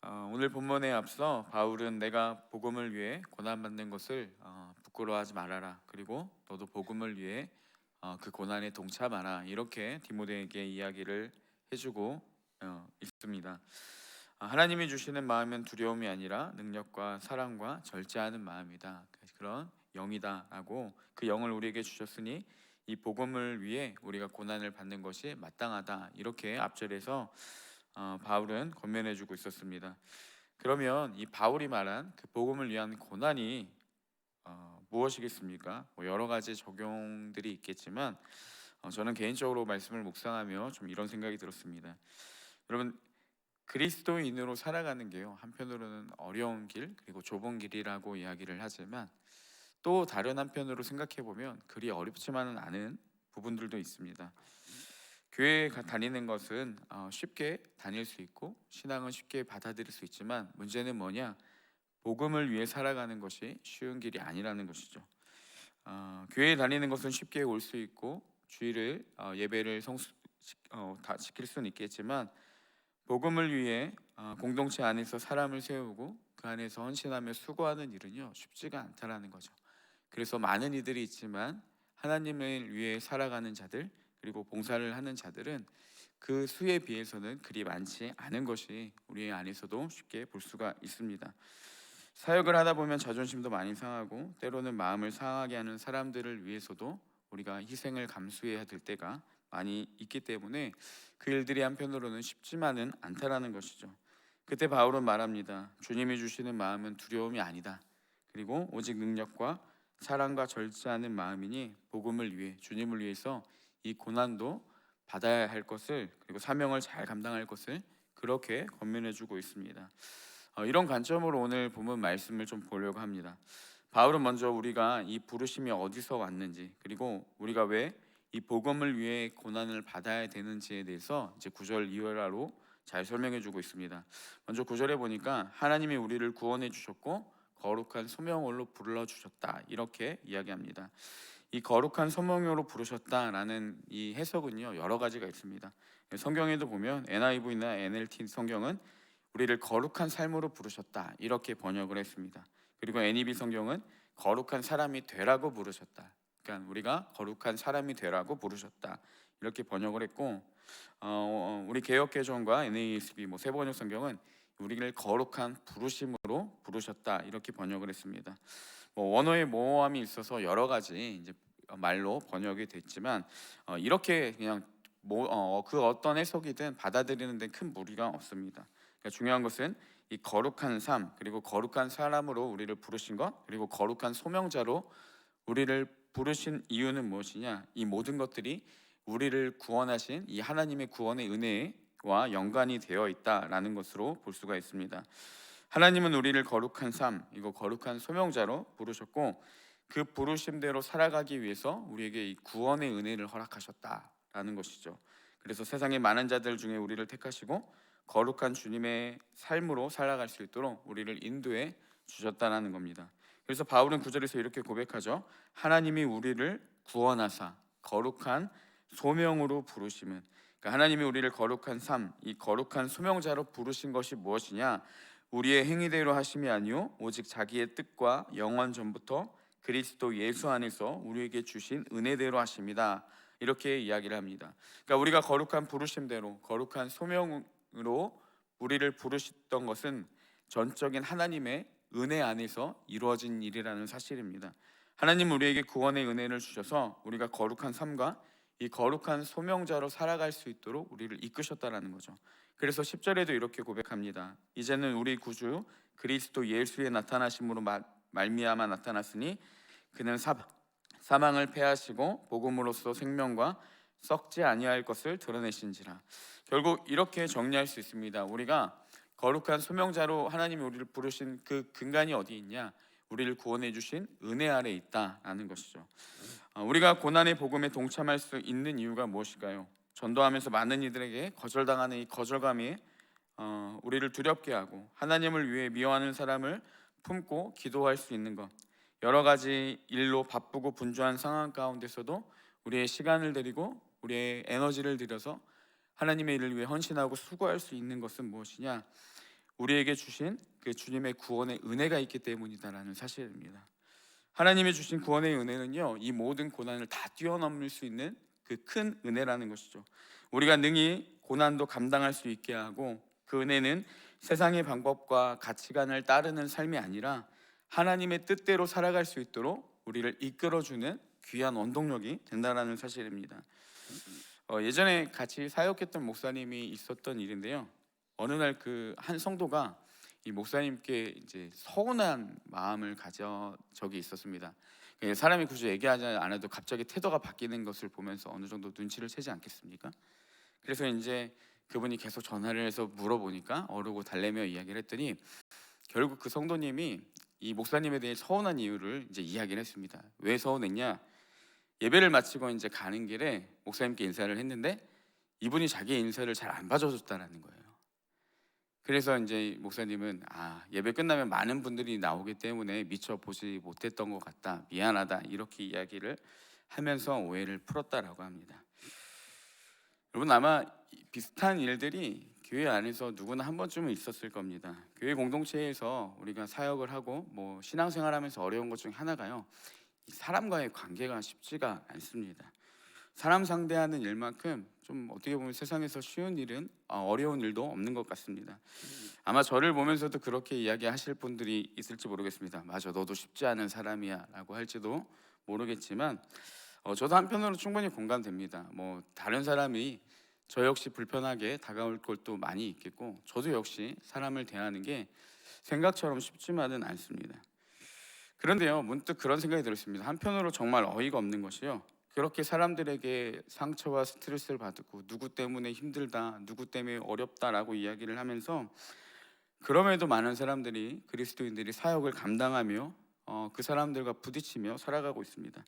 오늘 본문에 앞서 바울은 내가 복음을 위해 고난받는 것을 부끄러워하지 말아라. 그리고 너도 복음을 위해 그 고난에 동참하라. 이렇게 디모데에게 이야기를 해주고 있습니다. 하나님이 주시는 마음은 두려움이 아니라 능력과 사랑과 절제하는 마음이다. 그런 영이다라고 그 영을 우리에게 주셨으니 이 복음을 위해 우리가 고난을 받는 것이 마땅하다. 이렇게 앞절에서 바울은 권면해주고 있었습니다. 그러면 이 바울이 말한 그 복음을 위한 고난이 무엇이겠습니까? 여러 가지 적용들이 있겠지만 저는 개인적으로 말씀을 묵상하며 좀 이런 생각이 들었습니다. 여러분, 그리스도인으로 살아가는 게요, 한편으로는 어려운 길 그리고 좁은 길이라고 이야기를 하지만 또 다른 한편으로 생각해 보면 그리 어렵지만은 않은 부분들도 있습니다. 교회 다니는 것은 쉽게 다닐 수 있고 신앙은 쉽게 받아들일 수 있지만 문제는 뭐냐? 복음을 위해 살아가는 것이 쉬운 길이 아니라는 것이죠. 교회에 다니는 것은 쉽게 올 수 있고 주일을 예배를 다 지킬 수는 있겠지만 복음을 위해 공동체 안에서 사람을 세우고 그 안에서 헌신하며 수고하는 일은요 쉽지가 않다라는 거죠. 그래서 많은 이들이 있지만 하나님을 위해 살아가는 자들 그리고 봉사를 하는 자들은 그 수에 비해서는 그리 많지 않은 것이 우리 안에서도 쉽게 볼 수가 있습니다. 사역을 하다 보면 자존심도 많이 상하고 때로는 마음을 상하게 하는 사람들을 위해서도 우리가 희생을 감수해야 될 때가 많이 있기 때문에 그 일들이 한편으로는 쉽지만은 않다라는 것이죠. 그때 바울은 말합니다. 주님이 주시는 마음은 두려움이 아니다. 그리고 오직 능력과 사랑과 절제하는 마음이니 복음을 위해 주님을 위해서 이 고난도 받아야 할 것을 그리고 사명을 잘 감당할 것을 그렇게 권면해주고 있습니다. 이런 관점으로 오늘 본문 말씀을 좀 보려고 합니다. 바울은 먼저 우리가 이 부르심이 어디서 왔는지 그리고 우리가 왜 이 복음을 위해 고난을 받아야 되는지에 대해서 이제 9절 이하로 잘 설명해주고 있습니다. 먼저 9절에 보니까 하나님이 우리를 구원해 주셨고 거룩한 소명으로 불러주셨다 이렇게 이야기합니다. 이 거룩한 소명으로 부르셨다라는 이 해석은요 여러 가지가 있습니다. 성경에도 보면 NIV나 NLT 성경은 우리를 거룩한 삶으로 부르셨다 이렇게 번역을 했습니다. 그리고 NEB 성경은 거룩한 사람이 되라고 부르셨다. 그러니까 우리가 거룩한 사람이 되라고 부르셨다 이렇게 번역을 했고 우리 개역개정과 NASB 세 번역 성경은 우리를 거룩한 부르심으로 부르셨다 이렇게 번역을 했습니다. 원어의 모호함이 있어서 여러 가지 이제 말로 번역이 됐지만 이렇게 그냥 그 어떤 해석이든 받아들이는 데 큰 무리가 없습니다. 그러니까 중요한 것은 이 거룩한 삶 그리고 거룩한 사람으로 우리를 부르신 것 그리고 거룩한 소명자로 우리를 부르신 이유는 무엇이냐? 이 모든 것들이 우리를 구원하신 이 하나님의 구원의 은혜와 연관이 되어 있다라는 것으로 볼 수가 있습니다. 하나님은 우리를 거룩한 삶, 이거 거룩한 소명자로 부르셨고 그 부르심대로 살아가기 위해서 우리에게 이 구원의 은혜를 허락하셨다라는 것이죠. 그래서 세상의 많은 자들 중에 우리를 택하시고 거룩한 주님의 삶으로 살아갈 수 있도록 우리를 인도해 주셨다라는 겁니다. 그래서 바울은 9절에서 이렇게 고백하죠. 하나님이 우리를 구원하사 거룩한 소명으로 부르심은, 그러니까 하나님이 우리를 거룩한 삶, 이 거룩한 소명자로 부르신 것이 무엇이냐? 우리의 행위대로 하심이 아니요 오직 자기의 뜻과 영원 전부터 그리스도 예수 안에서 우리에게 주신 은혜대로 하심이다. 이렇게 이야기를 합니다. 그러니까 우리가 거룩한 부르심대로 거룩한 소명으로 우리를 부르셨던 것은 전적인 하나님의 은혜 안에서 이루어진 일이라는 사실입니다. 하나님 우리에게 구원의 은혜를 주셔서 우리가 거룩한 삶과 이 거룩한 소명자로 살아갈 수 있도록 우리를 이끄셨다라는 거죠. 그래서 10절에도 이렇게 고백합니다. 이제는 우리 구주 그리스도 예수의 나타나심으로 말미암아 나타났으니 그는 사망을 패하시고 복음으로써 생명과 썩지 아니할 것을 드러내신지라. 결국 이렇게 정리할 수 있습니다. 우리가 거룩한 소명자로 하나님이 우리를 부르신 그 근간이 어디 있냐? 우리를 구원해 주신 은혜 아래 있다라는 것이죠. 우리가 고난의 복음에 동참할 수 있는 이유가 무엇일까요? 전도하면서 많은 이들에게 거절당하는 이 거절감이 우리를 두렵게 하고 하나님을 위해 미워하는 사람을 품고 기도할 수 있는 것, 여러 가지 일로 바쁘고 분주한 상황 가운데서도 우리의 시간을 들이고 우리의 에너지를 들여서 하나님의 일을 위해 헌신하고 수고할 수 있는 것은 무엇이냐? 우리에게 주신 그 주님의 구원의 은혜가 있기 때문이다라는 사실입니다. 하나님이 주신 구원의 은혜는요, 이 모든 고난을 다 뛰어넘을 수 있는 그 큰 은혜라는 것이죠. 우리가 능히 고난도 감당할 수 있게 하고, 그 은혜는 세상의 방법과 가치관을 따르는 삶이 아니라 하나님의 뜻대로 살아갈 수 있도록 우리를 이끌어주는 귀한 원동력이 된다라는 사실입니다. 예전에 같이 사역했던 목사님이 있었던 일인데요. 어느 날 그 한 성도가 이 목사님께 이제 서운한 마음을 가져 적이 있었습니다. 사람이 굳이 얘기하지 않아도 갑자기 태도가 바뀌는 것을 보면서 어느 정도 눈치를 채지 않겠습니까? 그래서 이제 그분이 계속 전화를 해서 물어보니까 어르고 달래며 이야기를 했더니, 결국 그 성도님이 이 목사님에 대해 서운한 이유를 이제 이야기를 했습니다. 왜 서운했냐? 예배를 마치고 이제 가는 길에 목사님께 인사를 했는데 이분이 자기 인사를 잘 안 봐줘줬다는 거예요. 그래서 이제 목사님은 예배 끝나면 많은 분들이 나오기 때문에 미처 보지 못했던 것 같다, 미안하다, 이렇게 이야기를 하면서 오해를 풀었다라고 합니다. 여러분, 아마 비슷한 일들이 교회 안에서 누구나 한 번쯤은 있었을 겁니다. 교회 공동체에서 우리가 사역을 하고 신앙생활하면서 어려운 것 중에 하나가요, 이 사람과의 관계가 쉽지가 않습니다. 사람 상대하는 일만큼 좀 어떻게 보면 세상에서 쉬운 일은 어려운 일도 없는 것 같습니다. 아마 저를 보면서도 그렇게 이야기하실 분들이 있을지 모르겠습니다. 맞아, 너도 쉽지 않은 사람이야 라고 할지도 모르겠지만, 저도 한편으로 충분히 공감됩니다. 다른 사람이 저 역시 불편하게 다가올 것도 많이 있겠고, 저도 역시 사람을 대하는 게 생각처럼 쉽지만은 않습니다. 그런데요, 문득 그런 생각이 들었습니다. 한편으로 정말 어이가 없는 것이요, 그렇게 사람들에게 상처와 스트레스를 받고 누구 때문에 힘들다, 누구 때문에 어렵다라고 이야기를 하면서, 그럼에도 많은 사람들이, 그리스도인들이 사역을 감당하며 그 사람들과 부딪히며 살아가고 있습니다.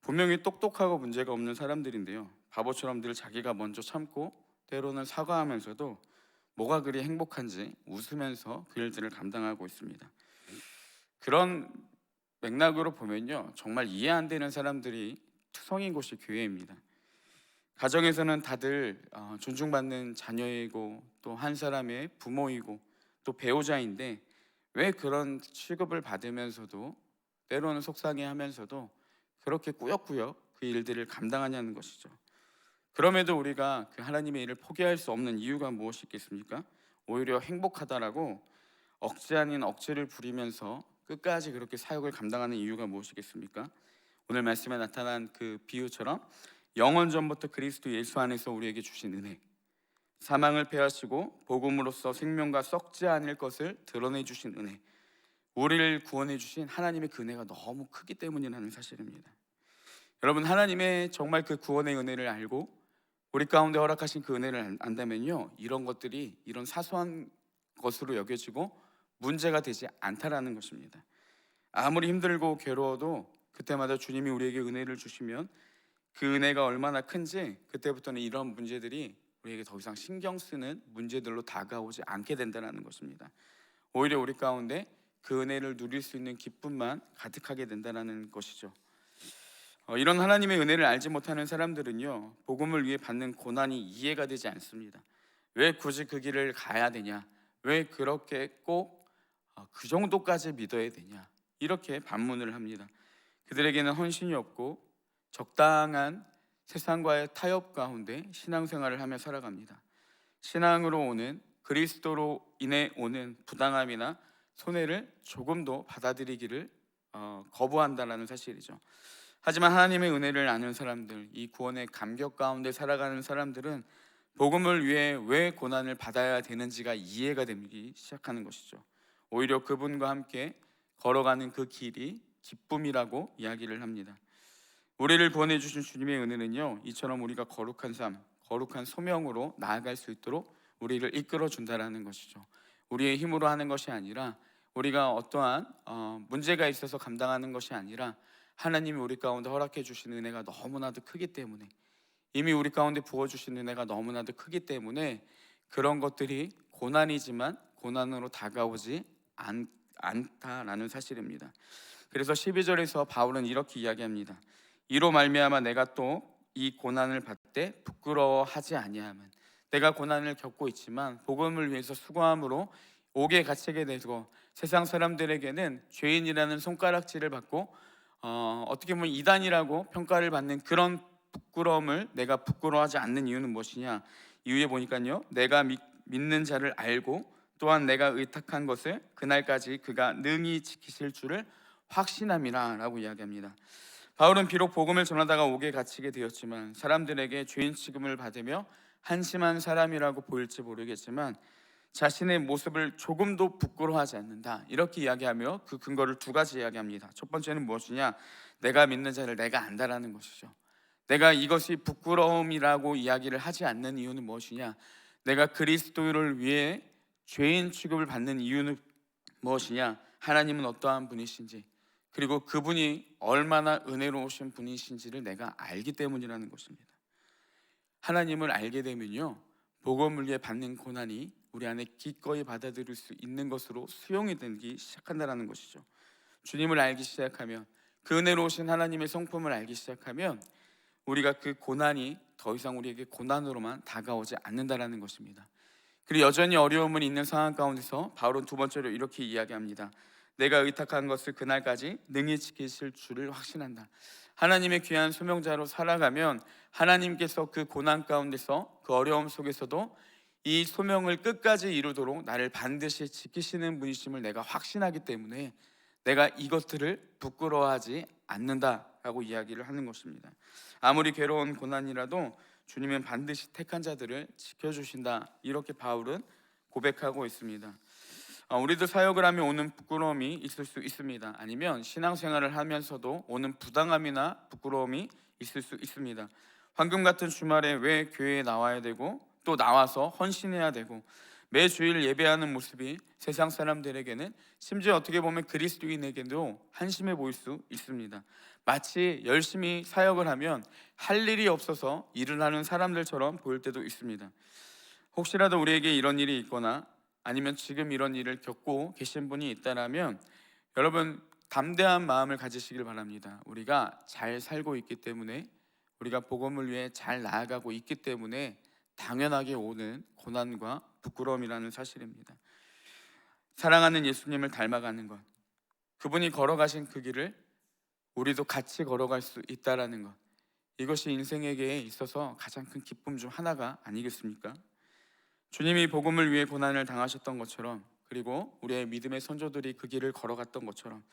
분명히 똑똑하고 문제가 없는 사람들인데요, 바보처럼 늘 자기가 먼저 참고 때로는 사과하면서도 뭐가 그리 행복한지 웃으면서 그 일들을 감당하고 있습니다. 그런 맥락으로 보면요, 정말 이해 안 되는 사람들이 투성인 곳이 교회입니다. 가정에서는 다들 존중받는 자녀이고 또 한 사람의 부모이고 또 배우자인데, 왜 그런 취급을 받으면서도 때로는 속상해하면서도 그렇게 꾸역꾸역 그 일들을 감당하냐는 것이죠. 그럼에도 우리가 그 하나님의 일을 포기할 수 없는 이유가 무엇이 있겠습니까? 오히려 행복하다라고 억지 아닌 억지를 부리면서 끝까지 그렇게 사역을 감당하는 이유가 무엇이겠습니까? 오늘 말씀에 나타난 그 비유처럼 영원 전부터 그리스도 예수 안에서 우리에게 주신 은혜, 사망을 패하시고 복음으로써 생명과 썩지 않을 것을 드러내 주신 은혜, 우리를 구원해 주신 하나님의 그 은혜가 너무 크기 때문이라는 사실입니다. 여러분, 하나님의 정말 그 구원의 은혜를 알고 우리 가운데 허락하신 그 은혜를 안다면요, 이런 것들이 이런 사소한 것으로 여겨지고 문제가 되지 않다라는 것입니다. 아무리 힘들고 괴로워도 그때마다 주님이 우리에게 은혜를 주시면 그 은혜가 얼마나 큰지 그때부터는 이런 문제들이 우리에게 더 이상 신경 쓰는 문제들로 다가오지 않게 된다는 것입니다. 오히려 우리 가운데 그 은혜를 누릴 수 있는 기쁨만 가득하게 된다는 것이죠. 이런 하나님의 은혜를 알지 못하는 사람들은요, 복음을 위해 받는 고난이 이해가 되지 않습니다. 왜 굳이 그 길을 가야 되냐? 왜 그렇게 꼭 그 정도까지 믿어야 되냐? 이렇게 반문을 합니다. 그들에게는 헌신이 없고 적당한 세상과의 타협 가운데 신앙생활을 하며 살아갑니다. 신앙으로 오는, 그리스도로 인해 오는 부당함이나 손해를 조금도 받아들이기를 거부한다는 사실이죠. 하지만 하나님의 은혜를 아는 사람들, 이 구원의 감격 가운데 살아가는 사람들은 복음을 위해 왜 고난을 받아야 되는지가 이해가 되기 시작하는 것이죠. 오히려 그분과 함께 걸어가는 그 길이 기쁨이라고 이야기를 합니다. 우리를 구원해 주신 주님의 은혜는요, 이처럼 우리가 거룩한 삶, 거룩한 소명으로 나아갈 수 있도록 우리를 이끌어 준다라는 것이죠. 우리의 힘으로 하는 것이 아니라, 우리가 어떠한 문제가 있어서 감당하는 것이 아니라, 하나님이 우리 가운데 허락해 주신 은혜가 너무나도 크기 때문에, 이미 우리 가운데 부어주신 은혜가 너무나도 크기 때문에 그런 것들이 고난이지만 고난으로 다가오지 않다라는 사실입니다. 그래서 12절에서 바울은 이렇게 이야기합니다. 이로 말미암아 내가 또 이 고난을 받되 부끄러워하지 아니함은, 내가 고난을 겪고 있지만 복음을 위해서 수고함으로 옥에 갇히게 되고 세상 사람들에게는 죄인이라는 손가락질을 받고 어떻게 보면 이단이라고 평가를 받는 그런 부끄러움을 내가 부끄러워하지 않는 이유는 무엇이냐? 이유에 보니까요, 내가 믿는 자를 알고 또한 내가 의탁한 것을 그날까지 그가 능히 지키실 줄을 확신함이라라고 이야기합니다. 바울은 비록 복음을 전하다가 옥에 갇히게 되었지만 사람들에게 죄인 취급을 받으며 한심한 사람이라고 보일지 모르겠지만 자신의 모습을 조금도 부끄러워하지 않는다, 이렇게 이야기하며 그 근거를 두 가지 이야기합니다. 첫 번째는 무엇이냐? 내가 믿는 자를 내가 안다라는 것이죠. 내가 이것이 부끄러움이라고 이야기를 하지 않는 이유는 무엇이냐? 내가 그리스도를 위해 죄인 취급을 받는 이유는 무엇이냐? 하나님은 어떠한 분이신지, 그리고 그분이 얼마나 은혜로우신 분이신지를 내가 알기 때문이라는 것입니다. 하나님을 알게 되면요, 복음을 위해 받는 고난이 우리 안에 기꺼이 받아들일 수 있는 것으로 수용이 되기 시작한다는 것이죠. 주님을 알기 시작하면, 그 은혜로우신 하나님의 성품을 알기 시작하면 우리가 그 고난이 더 이상 우리에게 고난으로만 다가오지 않는다라는 것입니다. 그리고 여전히 어려움은 있는 상황 가운데서 바울은 두 번째로 이렇게 이야기합니다. 내가 의탁한 것을 그날까지 능히 지키실 줄을 확신한다. 하나님의 귀한 소명자로 살아가면 하나님께서 그 고난 가운데서, 그 어려움 속에서도 이 소명을 끝까지 이루도록 나를 반드시 지키시는 분이심을 내가 확신하기 때문에 내가 이것들을 부끄러워하지 않는다라고 이야기를 하는 것입니다. 아무리 괴로운 고난이라도 주님은 반드시 택한 자들을 지켜주신다, 이렇게 바울은 고백하고 있습니다. 우리도 사역을 하며 오는 부끄러움이 있을 수 있습니다. 아니면 신앙생활을 하면서도 오는 부당함이나 부끄러움이 있을 수 있습니다. 황금 같은 주말에 왜 교회에 나와야 되고 또 나와서 헌신해야 되고 매 주일 예배하는 모습이 세상 사람들에게는, 심지어 어떻게 보면 그리스도인에게도 한심해 보일 수 있습니다. 마치 열심히 사역을 하면 할 일이 없어서 일을 하는 사람들처럼 보일 때도 있습니다. 혹시라도 우리에게 이런 일이 있거나 아니면 지금 이런 일을 겪고 계신 분이 있다라면 여러분, 담대한 마음을 가지시길 바랍니다. 우리가 잘 살고 있기 때문에, 우리가 복음을 위해 잘 나아가고 있기 때문에 당연하게 오는 고난과 부끄러움이라는 사실입니다. 사랑하는 예수님을 닮아가는 것, 그분이 걸어가신 그 길을 우리도 같이 걸어갈 수 있다라는 것, 이것이 인생에게 있어서 가장 큰 기쁨 중 하나가 아니겠습니까? 주님이 복음을 위해 고난을 당하셨던 것처럼, 그리고 우리의 믿음의 선조들이 그 길을 걸어갔던 것처럼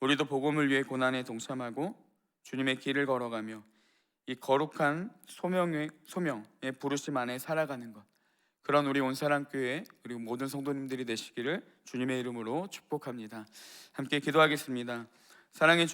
우리도 복음을 위해 고난에 동참하고 주님의 길을 걸어가며 이 거룩한 소명의 부르심 안에 살아가는 것, 그런 우리 온사랑교회 그리고 모든 성도님들이 되시기를 주님의 이름으로 축복합니다. 함께 기도하겠습니다. 사랑의 주님,